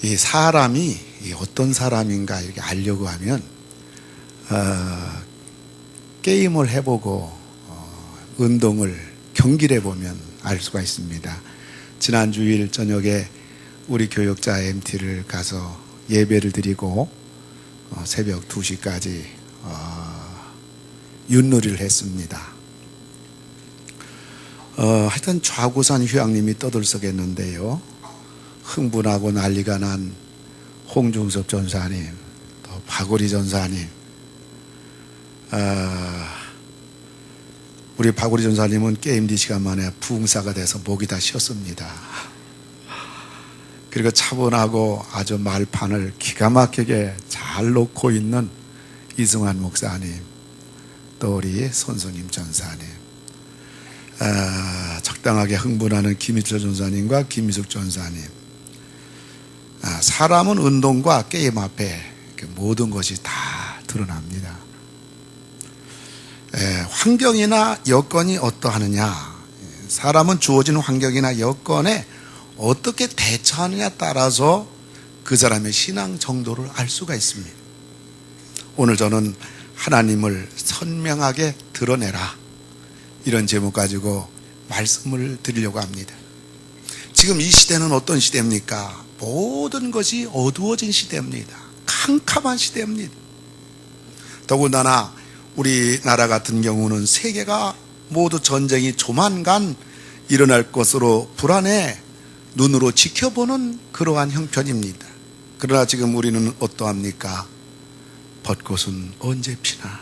이 사람이 어떤 사람인가 이렇게 알려고 하면 게임을 해보고 운동을 경기를 해보면 알 수가 있습니다. 지난 주일 저녁에 우리 교역자 MT를 가서 예배를 드리고 새벽 2시까지 윷놀이를 했습니다. 하여튼 좌구산 휴양림이 떠들썩했는데요. 흥분하고 난리가 난 홍중섭 전사님, 또 박오리 전사님, 우리 박오리 전사님은 게임 4시간 만에 부흥사가 돼서 목이 다 쉬었습니다. 그리고 차분하고 아주 말판을 기가 막히게 잘 놓고 있는 이승환 목사님, 또 우리 손성임 전사님, 적당하게 흥분하는 김희철 전사님과 김희숙 전사님. 사람은 운동과 게임 앞에 모든 것이 다 드러납니다. 환경이나 여건이 어떠하느냐, 사람은 주어진 환경이나 여건에 어떻게 대처하느냐에 따라서 그 사람의 신앙 정도를 알 수가 있습니다. 오늘 저는 하나님을 선명하게 드러내라, 이런 제목 가지고 말씀을 드리려고 합니다. 지금 이 시대는 어떤 시대입니까? 모든 것이 어두워진 시대입니다. 캄캄한 시대입니다. 더군다나 우리나라 같은 경우는 세계가 모두 전쟁이 조만간 일어날 것으로 불안해 눈으로 지켜보는 그러한 형편입니다. 그러나 지금 우리는 어떠합니까? 벚꽃은 언제 피나,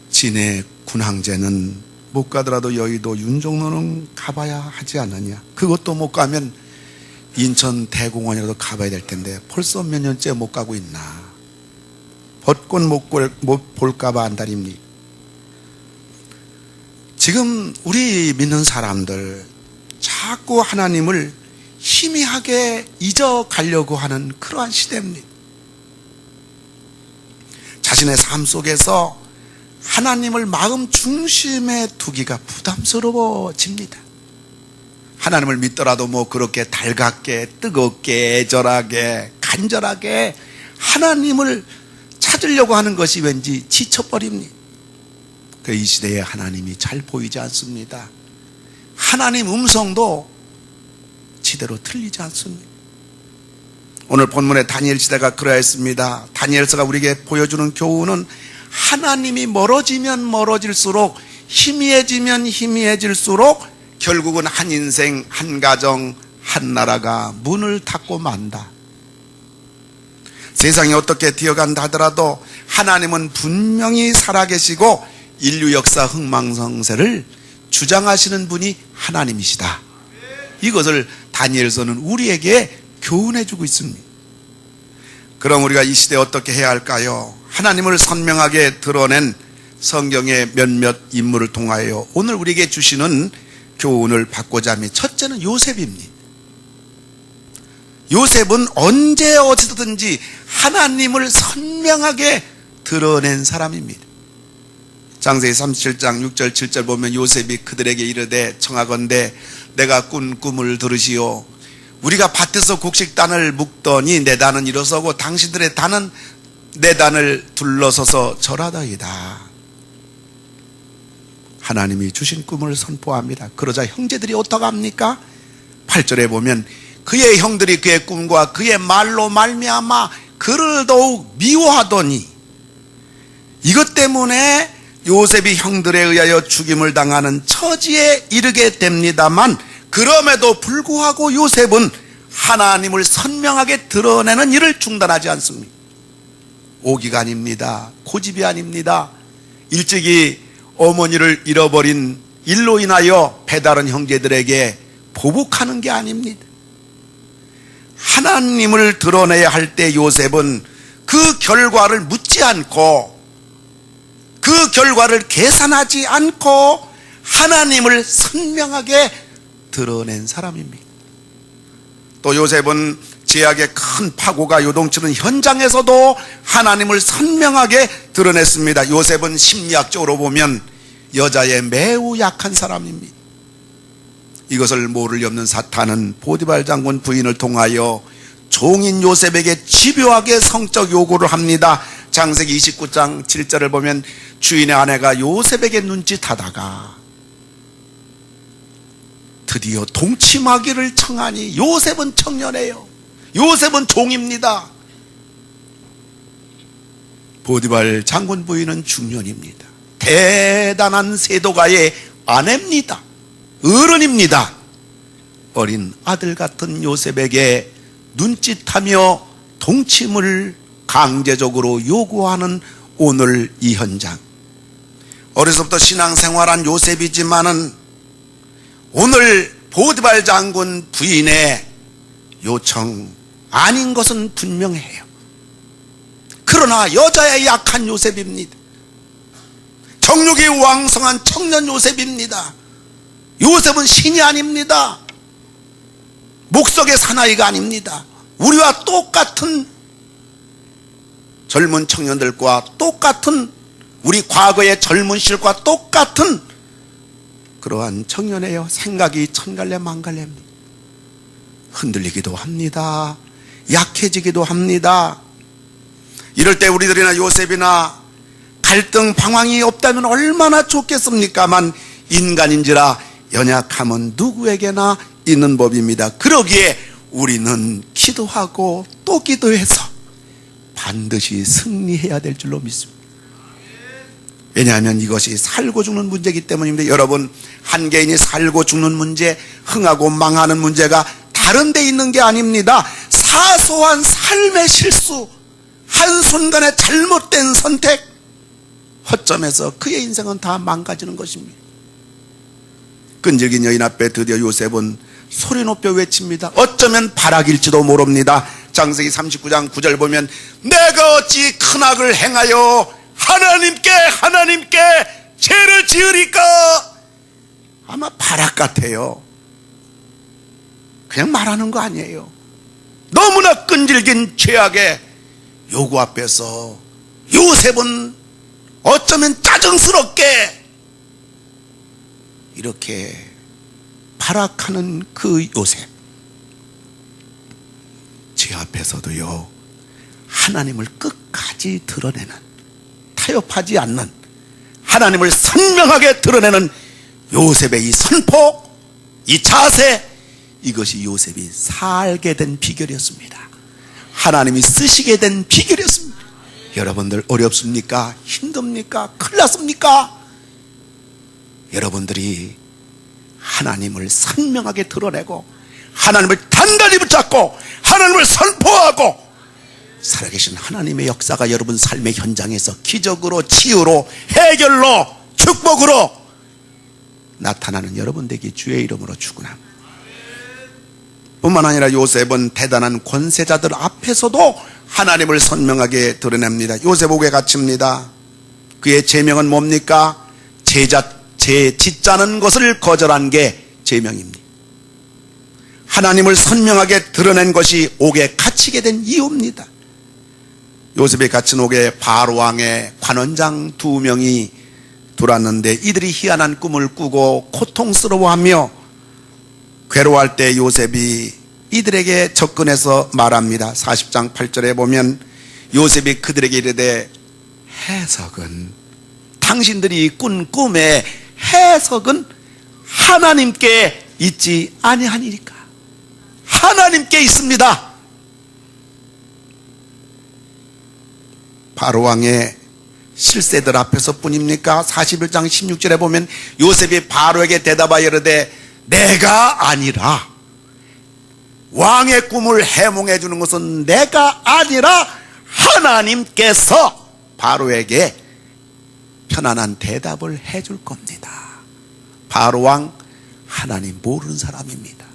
진해 군항제는 못 가더라도 여의도 윤종로는 가봐야 하지 않느냐. 그것도 못 가면 인천 대공원이라도 가봐야 될 텐데 벌써 몇 년째 못 가고 있나. 벚꽃 못 볼까봐 안달입니다. 지금 우리 믿는 사람들 자꾸 하나님을 희미하게 잊어가려고 하는 그러한 시대입니다. 자신의 삶 속에서 하나님을 마음 중심에 두기가 부담스러워집니다. 하나님을 믿더라도 뭐 그렇게 달갑게, 뜨겁게, 애절하게, 간절하게 하나님을 찾으려고 하는 것이 왠지 지쳐버립니다. 이 시대에 하나님이 잘 보이지 않습니다. 하나님 음성도 지대로 들리지 않습니다. 오늘 본문의 다니엘 시대가 그러했습니다. 다니엘서가 우리에게 보여주는 교훈은 하나님이 멀어지면 멀어질수록, 희미해지면 희미해질수록 결국은 한 인생, 한 가정, 한 나라가 문을 닫고 만다. 세상이 어떻게 뛰어간다 하더라도 하나님은 분명히 살아계시고 인류 역사 흥망성쇠를 주장하시는 분이 하나님이시다. 이것을 다니엘서는 우리에게 교훈해주고 있습니다. 그럼 우리가 이 시대에 어떻게 해야 할까요? 하나님을 선명하게 드러낸 성경의 몇몇 인물을 통하여 오늘 우리에게 주시는 교훈을 받고자 합니다. 첫째는 요셉입니다. 요셉은 언제 어디서든지 하나님을 선명하게 드러낸 사람입니다. 창세기 37장 6절 7절 보면 요셉이 그들에게 이르되 청하건대 내가 꾼 꿈을 들으시오. 우리가 밭에서 곡식단을 묶더니 내 단은 일어서고 당신들의 단은 내 단을 둘러서서 절하다이다. 하나님이 주신 꿈을 선포합니다. 그러자 형제들이 어떡합니까? 8절에 보면 그의 형들이 그의 꿈과 그의 말로 말미암아 그를 더욱 미워하더니, 이것 때문에 요셉이 형들에 의하여 죽임을 당하는 처지에 이르게 됩니다만, 그럼에도 불구하고 요셉은 하나님을 선명하게 드러내는 일을 중단하지 않습니다. 오기가 아닙니다. 고집이 아닙니다. 일찍이 어머니를 잃어버린 일로 인하여 배다른 형제들에게 보복하는 게 아닙니다. 하나님을 드러내야 할 때 요셉은 그 결과를 묻지 않고, 그 결과를 계산하지 않고 하나님을 선명하게 드러낸 사람입니다. 또 요셉은 제약의 큰 파고가 요동치는 현장에서도 하나님을 선명하게 드러냈습니다. 요셉은 심리학적으로 보면 여자에 매우 약한 사람입니다. 이것을 모를 리 없는 사탄은 보디발 장군 부인을 통하여 종인 요셉에게 집요하게 성적 요구를 합니다. 창세기 29장 7절을 보면 주인의 아내가 요셉에게 눈짓하다가 드디어 동침하기를 청하니 요셉은 청년이에요. 요셉은 종입니다. 보디발 장군 부인은 중년입니다. 대단한 세도가의 아내입니다. 어른입니다. 어린 아들 같은 요셉에게 눈짓하며 동침을 강제적으로 요구하는 오늘 이 현장. 어려서부터 신앙생활한 요셉이지만은 오늘 보디발 장군 부인의 요청 아닌 것은 분명해요. 그러나 여자의 약한 요셉입니다. 정욕이 왕성한 청년 요셉입니다. 요셉은 신이 아닙니다. 목석의 사나이가 아닙니다. 우리와 똑같은 젊은 청년들과 똑같은 우리 과거의 젊은 시절과 똑같은 그러한 청년이에요. 생각이 천갈래 만갈래입니다. 흔들리기도 합니다. 약해지기도 합니다. 이럴 때 우리들이나 요셉이나 갈등 방황이 없다면 얼마나 좋겠습니까만 인간인지라 연약함은 누구에게나 있는 법입니다. 그러기에 우리는 기도하고 또 기도해서 반드시 승리해야 될 줄로 믿습니다. 왜냐하면 이것이 살고 죽는 문제이기 때문입니다. 여러분, 한 개인이 살고 죽는 문제, 흥하고 망하는 문제가 다른 데 있는 게 아닙니다. 사소한 삶의 실수, 한순간의 잘못된 선택, 허점에서 그의 인생은 다 망가지는 것입니다. 끈질긴 여인 앞에 드디어 요셉은 소리 높여 외칩니다. 어쩌면 발악일지도 모릅니다. 창세기 39장 9절 보면 내가 어찌 큰 악을 행하여 하나님께 죄를 지으리까. 아마 발악 같아요. 그냥 말하는 거 아니에요. 너무나 끈질긴 죄악의 요구 앞에서 요셉은 어쩌면 짜증스럽게 이렇게 발악하는 그 요셉, 죄 앞에서도요 하나님을 끝까지 드러내는, 타협하지 않는, 하나님을 선명하게 드러내는 요셉의 이 선포, 이 자세, 이것이 요셉이 살게 된 비결이었습니다. 하나님이 쓰시게 된 비결이었습니다. 여러분들 어렵습니까? 힘듭니까? 큰일 났습니까? 여러분들이 하나님을 선명하게 드러내고 하나님을 단단히 붙잡고 하나님을 선포하고 살아계신 하나님의 역사가 여러분 삶의 현장에서 기적으로, 치유로, 해결로, 축복으로 나타나는 여러분 되기 주의 이름으로 축원합니다. 뿐만 아니라 요셉은 대단한 권세자들 앞에서도 하나님을 선명하게 드러냅니다. 요셉옥에 갇힙니다. 그의 제명은 뭡니까? 짓자는 것을 거절한 게 제명입니다. 하나님을 선명하게 드러낸 것이 옥에 갇히게 된 이유입니다. 요셉이 갇힌 옥에 바로왕의 관원장 2명이 들어왔는데 이들이 희한한 꿈을 꾸고 고통스러워하며 괴로워할 때 요셉이 이들에게 접근해서 말합니다. 40장 8절에 보면 요셉이 그들에게 이르되 해석은, 당신들이 꾼 꿈의 해석은 하나님께 있지 아니하니까. 하나님께 있습니다. 바로왕의 실세들 앞에서 뿐입니까? 41장 16절에 보면 요셉이 바로에게 대답하여 이르되 내가 아니라, 왕의 꿈을 해몽해 주는 것은 내가 아니라 하나님께서 바로에게 편안한 대답을 해줄 겁니다. 바로왕 하나님 모르는 사람입니다.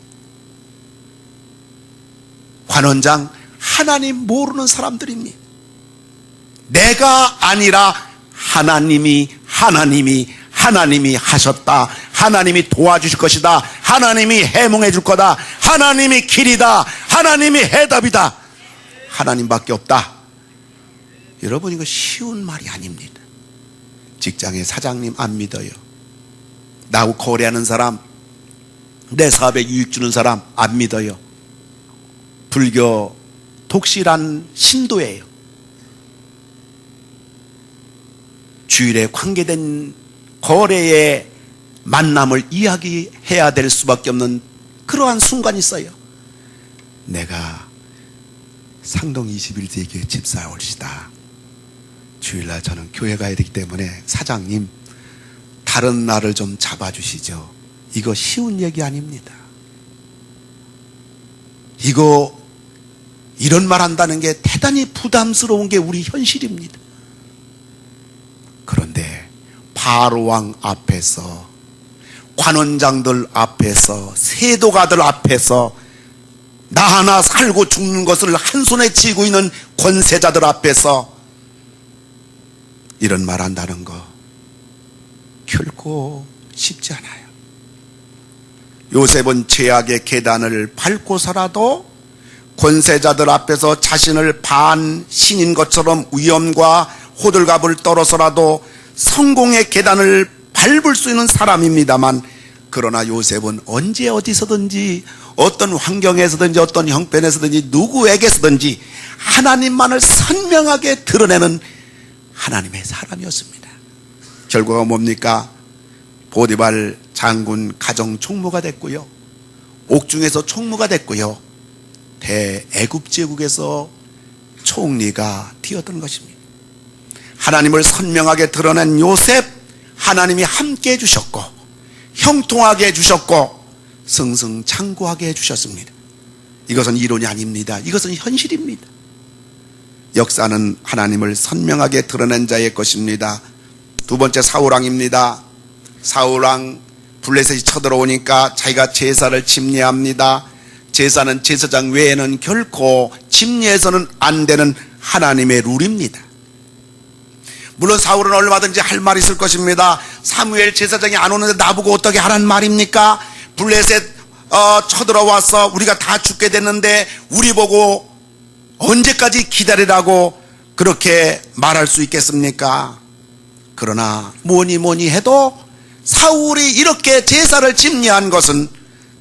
관원장 하나님 모르는 사람들입니다. 내가 아니라 하나님이 하셨다. 하나님이 도와주실 것이다. 하나님이 해몽해 줄 거다. 하나님이 길이다. 하나님이 해답이다. 하나님밖에 없다. 여러분, 이거 쉬운 말이 아닙니다. 직장의 사장님 안 믿어요. 나하고 거래하는 사람, 내 사업에 유익 주는 사람 안 믿어요. 불교 독실한 신도예요. 주일에 관계된 거래의 만남을 이야기해야 될 수밖에 없는 그러한 순간이 있어요. 내가 상동 21세기 집사 올시다. 주일날 저는 교회 가야 되기 때문에 사장님 다른 날을 좀 잡아주시죠. 이거 쉬운 얘기 아닙니다. 이런 말 한다는 게 대단히 부담스러운 게 우리 현실입니다. 그런데 바로왕 앞에서, 관원장들 앞에서, 세도가들 앞에서, 나 하나 살고 죽는 것을 한 손에 쥐고 있는 권세자들 앞에서 이런 말 한다는 거 결코 쉽지 않아요. 요셉은 죄악의 계단을 밟고서라도 권세자들 앞에서 자신을 반신인 것처럼 위엄과 호들갑을 떨어서라도 성공의 계단을 밟을 수 있는 사람입니다만, 그러나 요셉은 언제 어디서든지 어떤 환경에서든지 어떤 형편에서든지 누구에게서든지 하나님만을 선명하게 드러내는 하나님의 사람이었습니다. 결과가 뭡니까? 보디발 장군 가정 총무가 됐고요, 옥중에서 총무가 됐고요, 대애굽 제국에서 총리가 되었던 것입니다. 하나님을 선명하게 드러낸 요셉, 하나님이 함께 해주셨고 형통하게 해주셨고 승승장구하게 해주셨습니다. 이것은 이론이 아닙니다. 이것은 현실입니다. 역사는 하나님을 선명하게 드러낸 자의 것입니다. 두 번째 사울왕입니다. 사울왕 블레셋이 쳐들어오니까 자기가 제사를 침례합니다. 제사는 제사장 외에는 결코 침례해서는 안 되는 하나님의 룰입니다. 물론 사울은 얼마든지 할 말이 있을 것입니다. 사무엘 제사장이 안 오는데 나보고 어떻게 하란 말입니까? 블레셋 쳐들어와서 우리가 다 죽게 됐는데 우리 보고 언제까지 기다리라고 그렇게 말할 수 있겠습니까? 그러나 뭐니 해도 사울이 이렇게 제사를 침례한 것은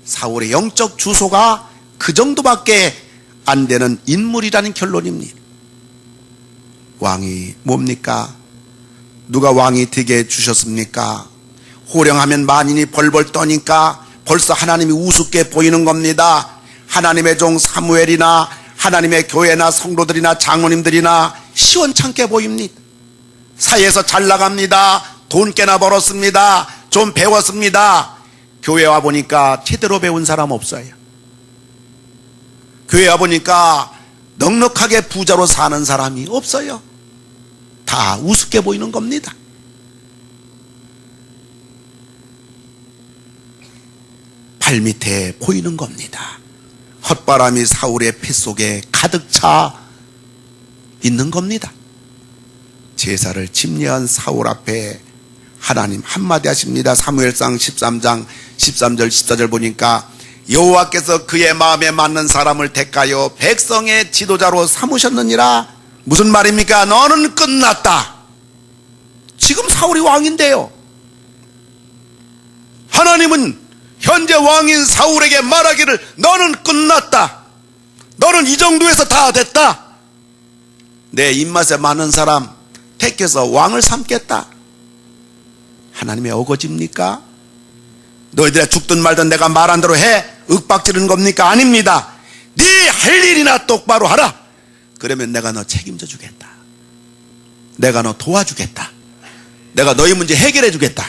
사울의 영적 주소가 그 정도밖에 안 되는 인물이라는 결론입니다. 왕이 뭡니까? 누가 왕이 되게 해주셨습니까? 호령하면 만인이 벌벌 떠니까 벌써 하나님이 우습게 보이는 겁니다. 하나님의 종 사무엘이나 하나님의 교회나 성도들이나 장로님들이나 시원찮게 보입니다. 사회에서 잘 나갑니다. 돈 꽤나 벌었습니다. 좀 배웠습니다. 교회 와 보니까 제대로 배운 사람 없어요. 교회 와 보니까 넉넉하게 부자로 사는 사람이 없어요. 다 우습게 보이는 겁니다. 발밑에 보이는 겁니다. 헛바람이 사울의 피 속에 가득 차 있는 겁니다. 제사를 침례한 사울 앞에 하나님 한마디 하십니다. 사무엘상 13장 13절 14절 보니까 여호와께서 그의 마음에 맞는 사람을 택하여 백성의 지도자로 삼으셨느니라. 무슨 말입니까? 너는 끝났다. 지금 사울이 왕인데요, 하나님은 현재 왕인 사울에게 말하기를 너는 끝났다. 너는 이 정도에서 다 됐다. 내 입맛에 맞는 사람 택해서 왕을 삼겠다. 하나님의 어거지입니까? 너희들이 죽든 말든 내가 말한 대로 해 윽박지르는 겁니까? 아닙니다. 네 할 일이나 똑바로 하라. 그러면 내가 너 책임져 주겠다. 내가 너 도와주겠다. 내가 너희 문제 해결해 주겠다.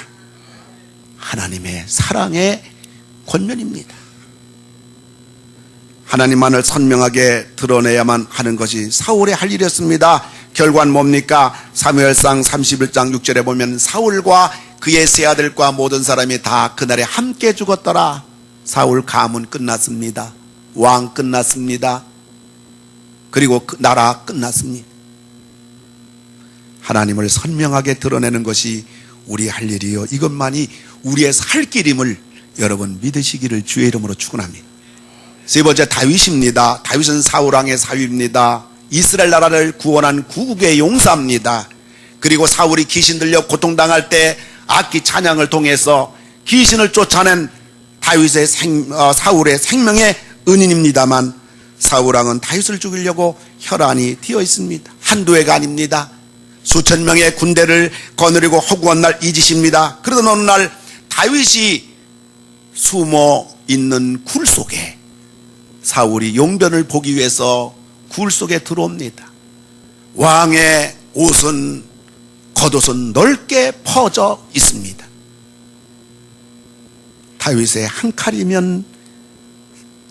하나님의 사랑의 권면입니다. 하나님만을 선명하게 드러내야만 하는 것이 사울의 할 일이었습니다. 결과는 뭡니까? 사무엘상 31장 6절에 보면 사울과 그의 세 아들과 모든 사람이 다 그날에 함께 죽었더라. 사울 가문 끝났습니다. 왕 끝났습니다. 그리고 그 나라 끝났습니다. 하나님을 선명하게 드러내는 것이 우리 할 일이요, 이것만이 우리의 살 길임을 여러분 믿으시기를 주의 이름으로 축원합니다. 세 번째 다윗입니다. 다윗은 사울왕의 사위입니다. 이스라엘 나라를 구원한 구국의 용사입니다. 그리고 사울이 귀신 들려 고통당할 때 악기 찬양을 통해서 귀신을 쫓아낸 다윗의 사울의 생명의 은인입니다만, 사울왕은 다윗을 죽이려고 혈안이 되어 있습니다. 한두 해가 아닙니다. 수천 명의 군대를 거느리고 허구한 날 이 짓입니다. 그러던 어느 날 다윗이 숨어 있는 굴 속에 사울이 용변을 보기 위해서 굴 속에 들어옵니다. 왕의 옷은 겉옷은 넓게 퍼져 있습니다. 다윗의 한 칼이면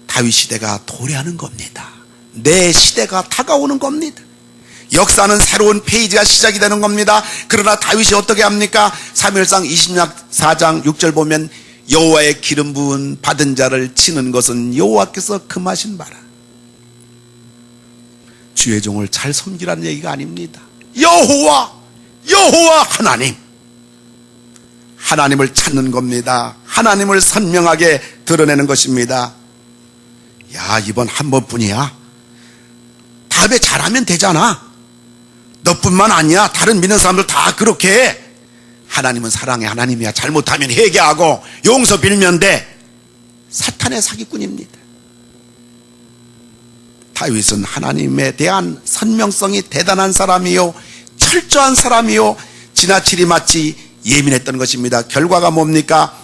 다윗 시대가 도래하는 겁니다. 내 시대가 다가오는 겁니다. 역사는 새로운 페이지가 시작이 되는 겁니다. 그러나 다윗이 어떻게 합니까? 사무엘상 24장 6절 보면 여호와의 기름 부은 받은 자를 치는 것은 여호와께서 금하신 바라. 주의 종을 잘 섬기라는 얘기가 아닙니다. 여호와 하나님을 찾는 겁니다. 하나님을 선명하게 드러내는 것입니다. 야, 이번 한 번뿐이야. 다음에 잘하면 되잖아. 너뿐만 아니야. 다른 믿는 사람들 다 그렇게 해. 하나님은 사랑의 하나님이야. 잘못하면 회개하고 용서 빌면 돼. 사탄의 사기꾼입니다. 다윗은 하나님에 대한 선명성이 대단한 사람이요, 철저한 사람이요, 지나치리 마치 예민했던 것입니다. 결과가 뭡니까?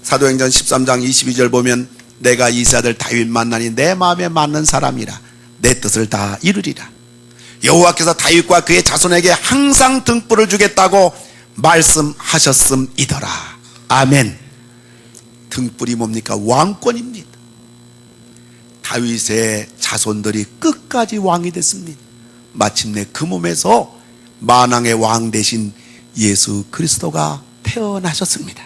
사도행전 13장 22절 보면 내가 이세 아들 다윗 만나니 내 마음에 맞는 사람이라 내 뜻을 다 이루리라. 여호와께서 다윗과 그의 자손에게 항상 등불을 주겠다고 말씀하셨음이더라. 아멘. 등불이 뭡니까? 왕권입니다. 다윗의 자손들이 끝까지 왕이 됐습니다. 마침내 그 몸에서 만왕의 왕 대신 예수 그리스도가 태어나셨습니다.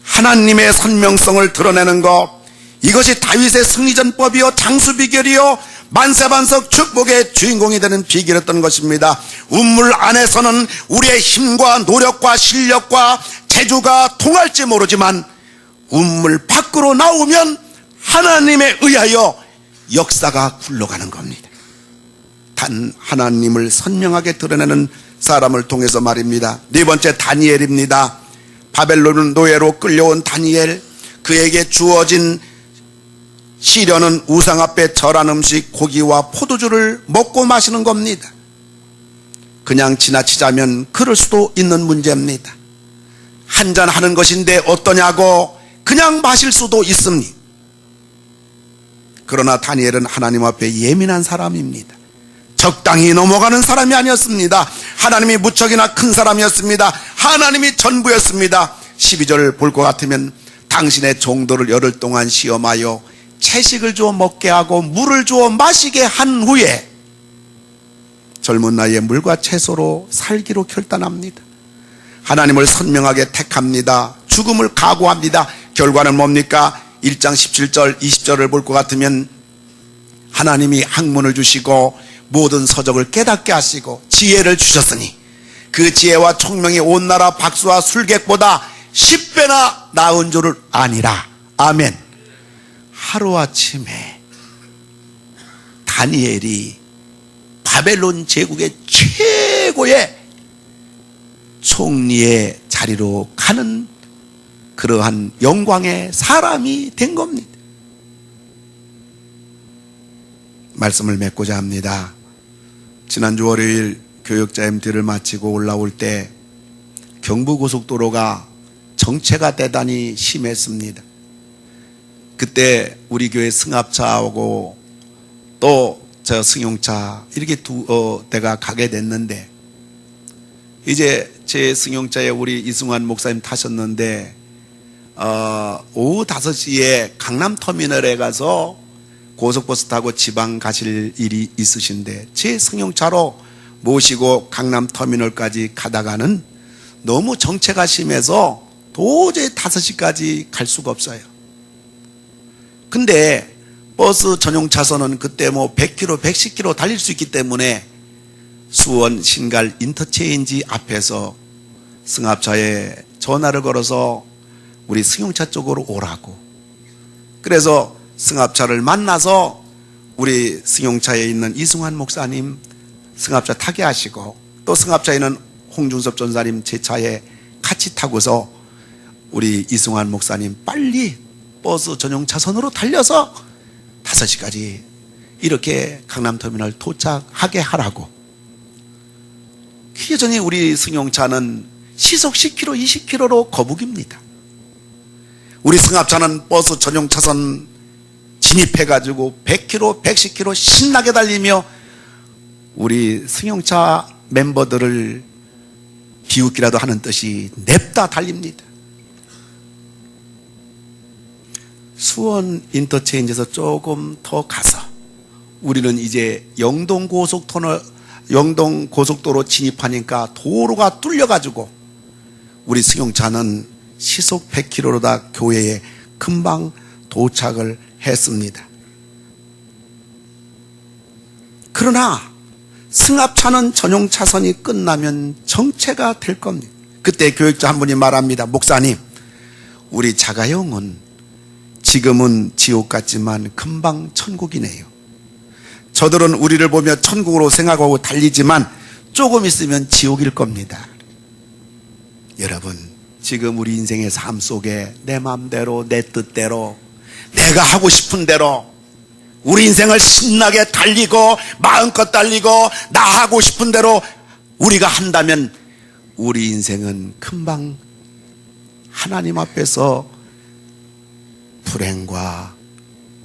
하나님의 선명성을 드러내는 것, 이것이 다윗의 승리전법이요, 장수비결이요, 만세반석 축복의 주인공이 되는 비결이었던 것입니다. 운물 안에서는 우리의 힘과 노력과 실력과 재주가 통할지 모르지만 운물 밖으로 나오면 하나님에 의하여 역사가 굴러가는 겁니다. 단 하나님을 선명하게 드러내는 사람을 통해서 말입니다. 네 번째, 다니엘입니다. 바벨론 노예로 끌려온 다니엘, 그에게 주어진 시련은 우상 앞에 절한 음식, 고기와 포도주를 먹고 마시는 겁니다. 그냥 지나치자면 그럴 수도 있는 문제입니다. 한잔 하는 것인데 어떠냐고 그냥 마실 수도 있습니다. 그러나 다니엘은 하나님 앞에 예민한 사람입니다. 적당히 넘어가는 사람이 아니었습니다. 하나님이 무척이나 큰 사람이었습니다. 하나님이 전부였습니다. 12절 볼 것 같으면 당신의 종도를 열흘 동안 시험하여 채식을 주어 먹게 하고 물을 주어 마시게 한 후에 젊은 나이에 물과 채소로 살기로 결단합니다. 하나님을 선명하게 택합니다. 죽음을 각오합니다. 결과는 뭡니까? 1장 17절 20절을 볼 것 같으면 하나님이 학문을 주시고 모든 서적을 깨닫게 하시고 지혜를 주셨으니 그 지혜와 총명이 온 나라 박수와 술객보다 10배나 나은 줄을 아니라. 아멘. 하루아침에 다니엘이 바벨론 제국의 최고의 총리의 자리로 가는 그러한 영광의 사람이 된 겁니다. 말씀을 맺고자 합니다. 지난주 월요일 교역자 MT를 마치고 올라올 때 경부고속도로가 정체가 대단히 심했습니다. 그때 우리 교회 승합차하고 또 저 승용차 이렇게 두 대가 가게 됐는데, 이제 제 승용차에 우리 이승환 목사님 타셨는데 오후 5시에 강남터미널에 가서 고속버스 타고 지방 가실 일이 있으신데 제 승용차로 모시고 강남터미널까지 가다가는 너무 정체가 심해서 도저히 5시까지 갈 수가 없어요. 근데 버스 전용 차선은 그때 뭐 100km, 110km 달릴 수 있기 때문에 수원 신갈 인터체인지 앞에서 승합차에 전화를 걸어서 우리 승용차 쪽으로 오라고. 그래서 승합차를 만나서 우리 승용차에 있는 이승환 목사님 승합차 타게 하시고, 또 승합차에 있는 홍준섭 전사님 제 차에 같이 타고서 우리 이승환 목사님 빨리 버스 전용 차선으로 달려서 5시까지 이렇게 강남터미널 도착하게 하라고. 여전히 우리 승용차는 시속 10km, 20km로 거북입니다. 우리 승합차는 버스 전용 차선 진입해가지고 100km, 110km 신나게 달리며 우리 승용차 멤버들을 비웃기라도 하는 듯이 냅다 달립니다. 수원 인터체인지에서 조금 더 가서 우리는 이제 영동 고속도로 진입하니까 도로가 뚫려가지고 우리 승용차는 시속 100km로다 교회에 금방 도착을 했습니다. 그러나 승합차는 전용 차선이 끝나면 정체가 될 겁니다. 그때 교육자 한 분이 말합니다. 목사님, 우리 자가용은 지금은 지옥 같지만 금방 천국이네요. 저들은 우리를 보며 천국으로 생각하고 달리지만 조금 있으면 지옥일 겁니다. 여러분, 지금 우리 인생의 삶 속에 내 마음대로, 내 뜻대로, 내가 하고 싶은 대로 우리 인생을 신나게 달리고 마음껏 달리고 나 하고 싶은 대로 우리가 한다면 우리 인생은 금방 하나님 앞에서 불행과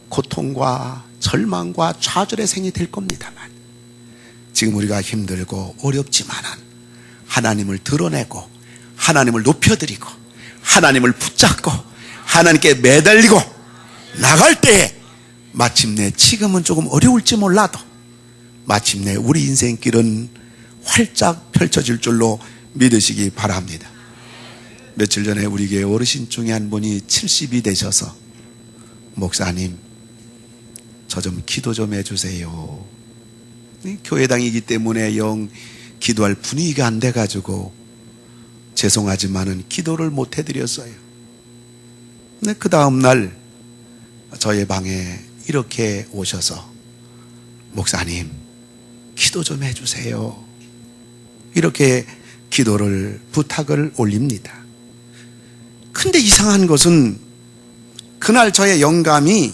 고통과 절망과 좌절의 생이 될 겁니다만, 지금 우리가 힘들고 어렵지만 하나님을 드러내고 하나님을 높여드리고 하나님을 붙잡고 하나님께 매달리고 나갈 때에 마침내 지금은 조금 어려울지 몰라도 마침내 우리 인생길은 활짝 펼쳐질 줄로 믿으시기 바랍니다. 며칠 전에 우리 교회 어르신 중에 한 분이 70이 되셔서 목사님, 저 좀 기도 좀 해주세요. 교회당이기 때문에 영 기도할 분위기가 안 돼가지고 죄송하지만은 기도를 못 해드렸어요. 근데 그 다음날 저의 방에 이렇게 오셔서 목사님, 기도 좀 해주세요. 이렇게 기도를 부탁을 올립니다. 근데 이상한 것은 그날 저의 영감이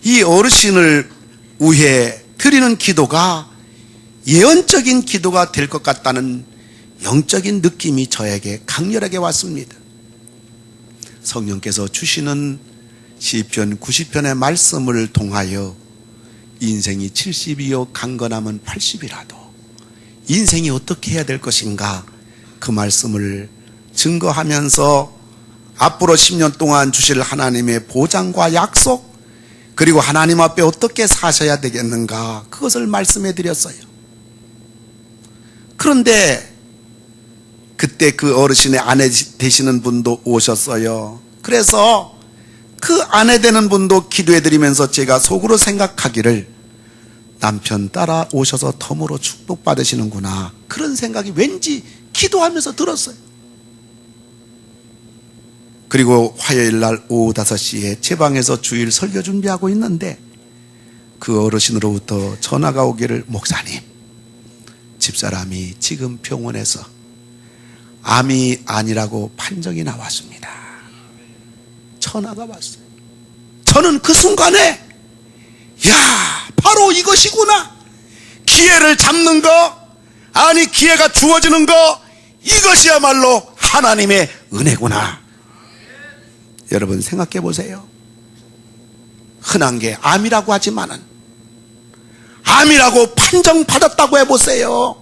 이 어르신을 위해 드리는 기도가 예언적인 기도가 될 것 같다는 영적인 느낌이 저에게 강렬하게 왔습니다. 성령께서 주시는 시편 90편의 말씀을 통하여 인생이 70이요 강건하면 80이라도 인생이 어떻게 해야 될 것인가, 그 말씀을 증거하면서 앞으로 10년 동안 주실 하나님의 보장과 약속, 그리고 하나님 앞에 어떻게 사셔야 되겠는가, 그것을 말씀해 드렸어요. 그런데 그때 그 어르신의 아내 되시는 분도 오셨어요. 그래서 그 아내 되는 분도 기도해 드리면서 제가 속으로 생각하기를, 남편 따라 오셔서 덤으로 축복받으시는구나, 그런 생각이 왠지 기도하면서 들었어요. 그리고 화요일 날 오후 5시에 제 방에서 주일 설교 준비하고 있는데 그 어르신으로부터 전화가 오기를, 목사님, 집사람이 지금 병원에서 암이 아니라고 판정이 나왔습니다. 전화가 왔어요. 저는 그 순간에, 야, 바로 이것이구나. 기회를 잡는 거, 아니 기회가 주어지는 거, 이것이야말로 하나님의 은혜구나. 여러분 생각해 보세요. 흔한 게 암이라고 하지만은, 암이라고 판정받았다고 해보세요.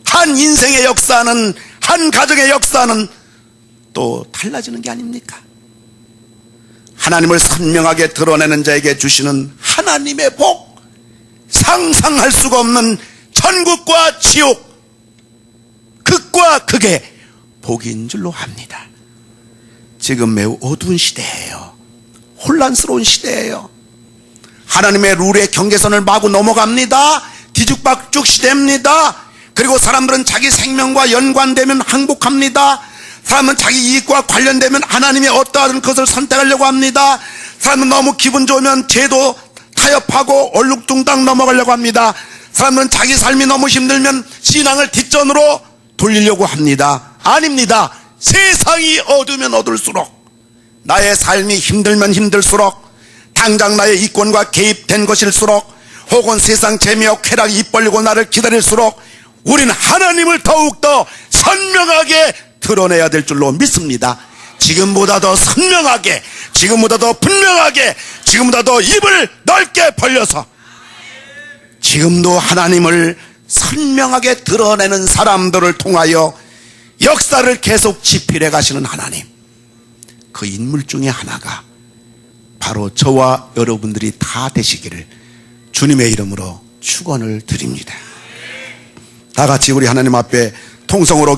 한 인생의 역사는, 한 가정의 역사는 또 달라지는 게 아닙니까? 하나님을 선명하게 드러내는 자에게 주시는 하나님의 복, 상상할 수가 없는 천국과 지옥, 극과 극의 복인 줄로 압니다. 지금 매우 어두운 시대예요. 혼란스러운 시대예요. 하나님의 룰의 경계선을 마구 넘어갑니다. 뒤죽박죽 시대입니다. 그리고 사람들은 자기 생명과 연관되면 항복합니다. 사람은 자기 이익과 관련되면 하나님의 어떠한 것을 선택하려고 합니다. 사람은 너무 기분 좋으면 죄도 타협하고 얼룩뚱땅 넘어가려고 합니다. 사람은 자기 삶이 너무 힘들면 신앙을 뒷전으로 돌리려고 합니다. 아닙니다. 세상이 어두우면 어둘수록 나의 삶이 힘들면 힘들수록, 당장 나의 이권과 개입된 것일수록, 혹은 세상 재미와 쾌락이 입 벌리고 나를 기다릴수록 우리는 하나님을 더욱더 선명하게 드러내야 될 줄로 믿습니다. 지금보다 더 선명하게, 지금보다 더 분명하게, 지금보다 더 입을 넓게 벌려서 지금도 하나님을 선명하게 드러내는 사람들을 통하여 역사를 계속 지필해 가시는 하나님, 그 인물 중에 하나가 바로 저와 여러분들이 다 되시기를 주님의 이름으로 축원을 드립니다. 다 같이 우리 하나님 앞에 통성으로